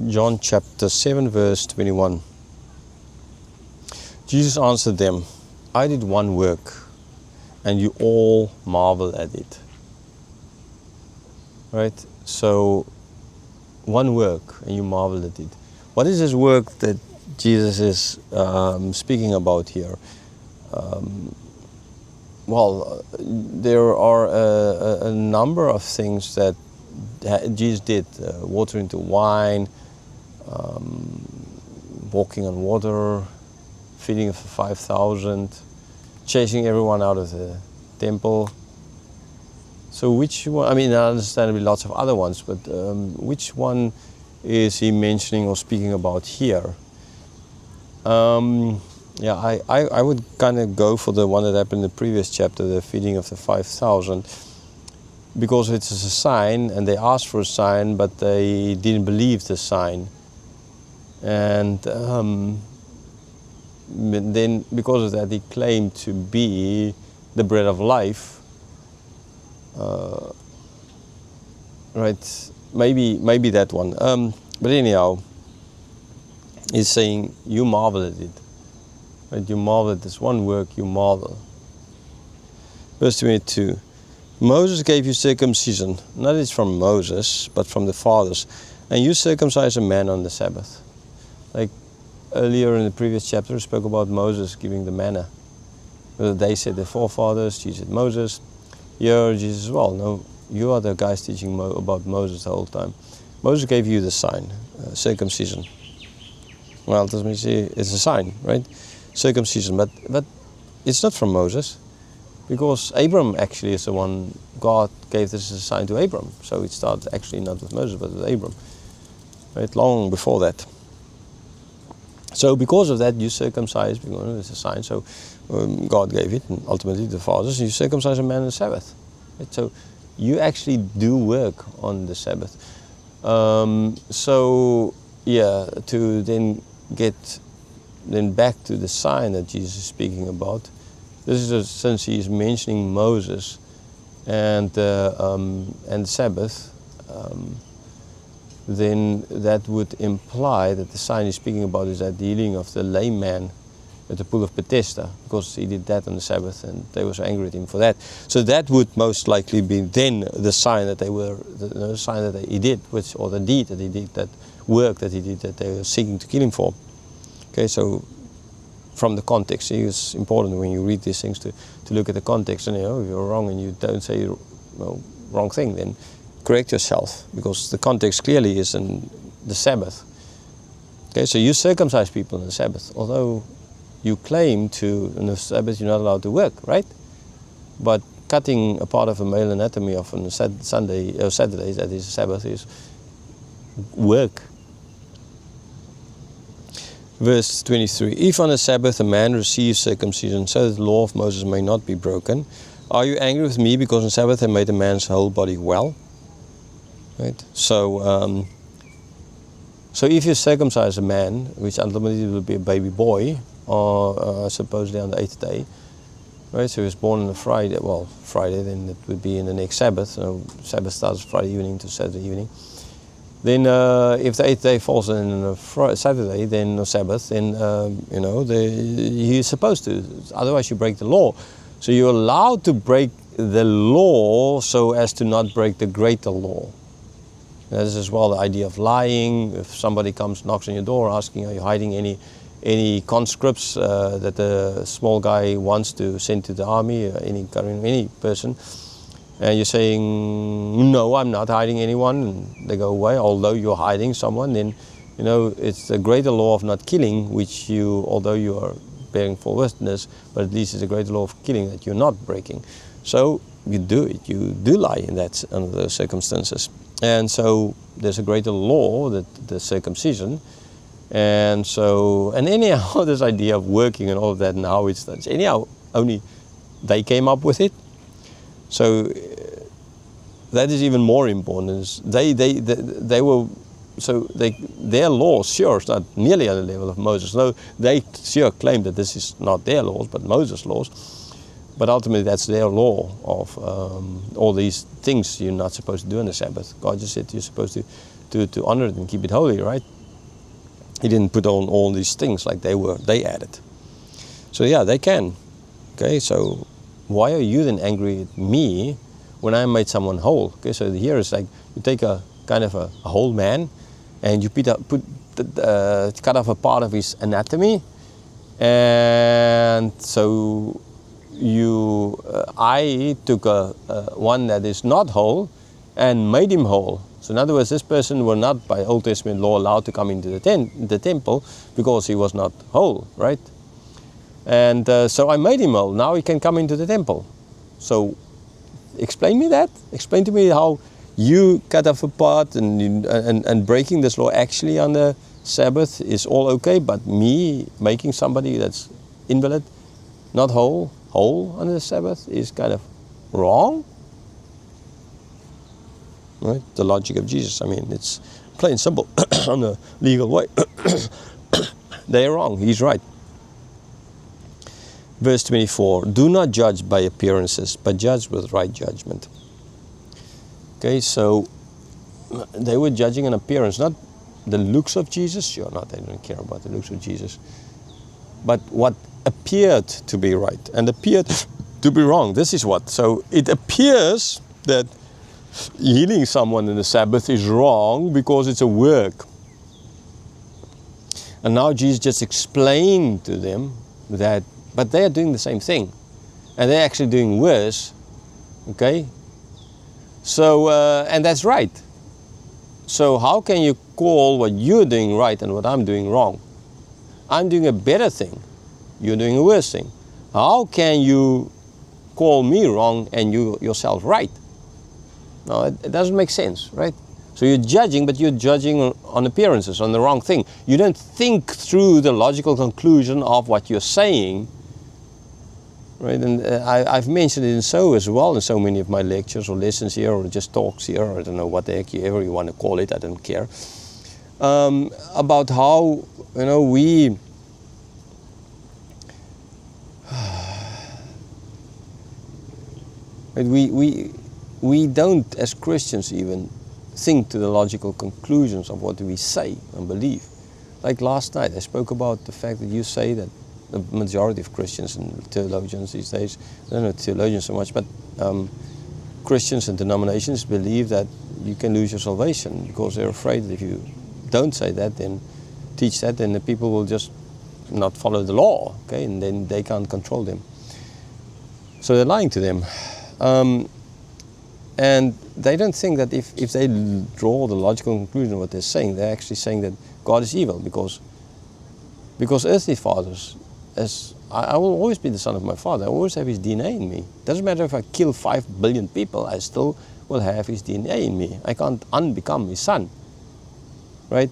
John chapter 7 verse 21. Jesus answered them, I did one work, and you all marvel at it. Right? So, one work, and you marvel at it. What is this work that Jesus is speaking about here? There are a number of things that Jesus did. Water into wine, walking on water, feeding of 5,000, chasing everyone out of the temple. So which one, I mean, I understand there'll be lots of other ones, but which one is he mentioning or speaking about here? I would kind of go for the one that happened in the previous chapter, the feeding of the 5,000, because it is a sign, and they asked for a sign, but they didn't believe the sign. And then because of that, he claimed to be the bread of life. Right? Maybe that one. But anyhow, he's saying you marvel at it. Right? You marvel at this one work. You marvel. Verse 22. Moses gave you circumcision, not it's from Moses, but from the fathers, and you circumcise a man on the Sabbath. Like earlier in the previous chapter, we spoke about Moses giving the manna. They said the forefathers, Jesus said Moses. Here, Jesus as well. No, you are the guys teaching about Moses the whole time. Moses gave you the sign, circumcision. Well, it doesn't say it's a sign, right? Circumcision, but it's not from Moses, because Abram actually is the one. God gave this as a sign to Abram, so it started actually not with Moses but with Abram, right? Long before that. So because of that, you circumcise, because it's a sign. So God gave it, and ultimately the fathers. You circumcise a man on the Sabbath. Right? So you actually do work on the Sabbath. To then get back to the sign that Jesus is speaking about. This is since he is mentioning Moses and Sabbath. Then that would imply that the sign he's speaking about is that the healing of the lame man at the pool of Bethesda, because he did that on the Sabbath and they were so angry at him for that. So that would most likely be then the sign that he did, or the deed that he did, that work that he did, that they were seeking to kill him for. Okay, so from the context, it's important when you read these things to look at the context, and if you're wrong and you don't say wrong thing, then correct yourself, because the context clearly is in the Sabbath. Okay, so you circumcise people on the Sabbath, although you claim to, on the Sabbath you're not allowed to work, right? But cutting a part of a male anatomy off on a Sunday or Saturday, that is Sabbath, is work. Verse 23, if on a Sabbath a man receives circumcision so that the law of Moses may not be broken, are you angry with me because on Sabbath I made a man's whole body well? Right? So if you circumcise a man, which ultimately will be a baby boy, or supposedly on the 8th day, right? So he was born on a Friday, then it would be in the next Sabbath. So Sabbath starts Friday evening to Saturday evening. Then if the 8th day falls on a Saturday, then or Sabbath, then he's supposed to. Otherwise, you break the law. So you're allowed to break the law so as to not break the greater law. That is as well the idea of lying. If somebody knocks on your door asking, are you hiding any conscripts that the small guy wants to send to the army, any person, and you're saying, no, I'm not hiding anyone, and they go away, although you're hiding someone, then, it's the greater law of not killing, which although you are bearing false witness, but at least it's a greater law of killing that you're not breaking. So you do it, you do lie under those circumstances. And so there's a greater law, the circumcision. And anyhow, this idea of working and all of that and how it's done, anyhow, only they came up with it. So that is even more important. Their law, sure, is not nearly at the level of Moses. No, they sure claim that this is not their laws, but Moses' laws. But ultimately, that's their law of all these things you're not supposed to do on the Sabbath. God just said you're supposed to to honor it and keep it holy, right? He didn't put on all these things like they added. So yeah, they can. Okay, so why are you then angry at me when I made someone whole? Okay, so here it's like you take a kind of a whole man and you cut off a part of his anatomy, and so I took a one that is not whole and made him whole. So in other words, this person were not by Old Testament law allowed to come into the temple because he was not whole, right? And so I made him whole. Now he can come into the temple. So explain me that. Explain to me how you cut off a part and breaking this law actually on the Sabbath is all okay, but me making somebody that's invalid, not whole on the Sabbath is kind of wrong. Right? The logic of Jesus. I mean, it's plain simple on the legal way. They're wrong. He's right. Verse 24, do not judge by appearances, but judge with right judgment. Okay, so they were judging an appearance, not the looks of Jesus. Sure, not, they don't care about the looks of Jesus. But what appeared to be right and appeared to be wrong. This is what. So it appears that healing someone in the Sabbath is wrong because it's a work. And now Jesus just explained to them that, but they are doing the same thing. And they're actually doing worse. Okay? So, and that's right. So how can you call what you're doing right and what I'm doing wrong? I'm doing a better thing. You're doing a worse thing. How can you call me wrong and you yourself right? No, it doesn't make sense, right? So you're judging, but you're judging on appearances, on the wrong thing. You don't think through the logical conclusion of what you're saying, right? And I've mentioned it in so many of my lectures or lessons here or just talks here, or I don't know what the heck ever you want to call it, I don't care. About how, we don't, as Christians even, think to the logical conclusions of what we say and believe. Like last night, I spoke about the fact that you say that the majority of Christians and theologians these days, I don't know theologians so much, but Christians and denominations believe that you can lose your salvation because they're afraid that if you don't say that, then teach that, then the people will just not follow the law, okay, and then they can't control them. So they're lying to them. And they don't think that if they draw the logical conclusion of what they're saying, they're actually saying that God is evil because earthly fathers, as I will always be the son of my father, I always have his DNA in me. Doesn't matter if I kill 5 billion people, I still will have his DNA in me. I can't unbecome his son, right?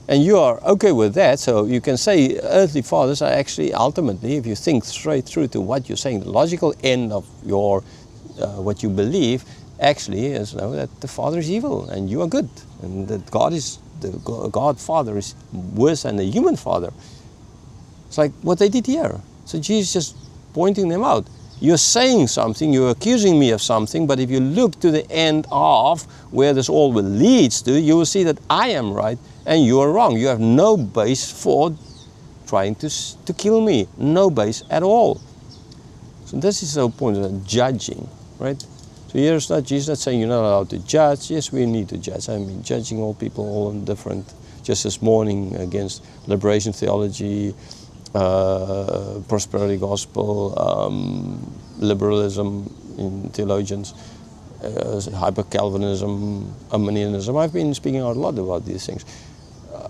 And you are okay with that, so you can say earthly fathers are actually ultimately, if you think straight through to what you're saying, the logical end of your what you believe actually is that the Father is evil and you are good, and that God Father is worse than the human father. It's like what they did here. So Jesus just pointing them out. You're saying something, you're accusing me of something, but if you look to the end of where this all leads to, you will see that I am right and you are wrong. You have no base for trying to kill me. No base at all. So this is the point of judging, right? So here's not Jesus not saying you're not allowed to judge. Yes, we need to judge. I mean, judging all people, all in different. Just this morning against liberation theology, prosperity gospel, liberalism in theologians, hyper-Calvinism, Arminianism. I've been speaking out a lot about these things.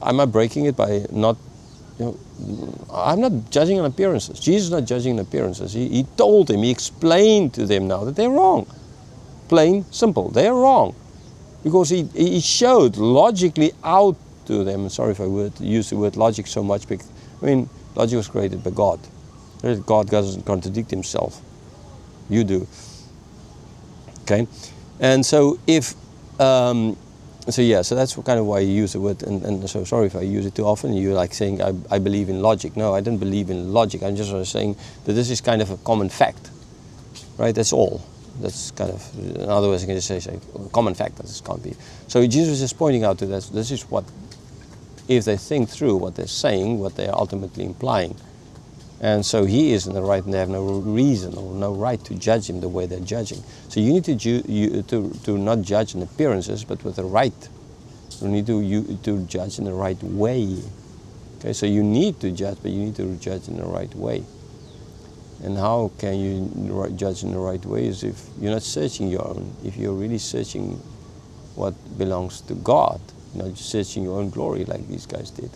Am I breaking it by not, I'm not judging on appearances. Jesus is not judging on appearances. He told them, he explained to them now that they're wrong. Plain, simple, they're wrong. Because he showed logically out to them. Sorry if I would use the word logic so much, because, logic was created by God. God doesn't contradict himself. You do. Okay? And so if, so that's kind of why you use the word, and so sorry if I use it too often. You're like saying, I believe in logic. No, I don't believe in logic. I'm just saying that this is kind of a common fact. Right? That's all. That's kind of, in other words, I can just say a common fact that this can't be. So Jesus is pointing out to that this is what, if they think through what they're saying, what they're ultimately implying. And so he is in the right, and they have no reason or no right to judge him the way they're judging. So you need to not judge in appearances, but with the right. You need to judge in the right way. Okay, so you need to judge, but you need to judge in the right way. And how can you judge in the right way is if you're not searching your own, if you're really searching what belongs to God, not just searching your own glory like these guys did.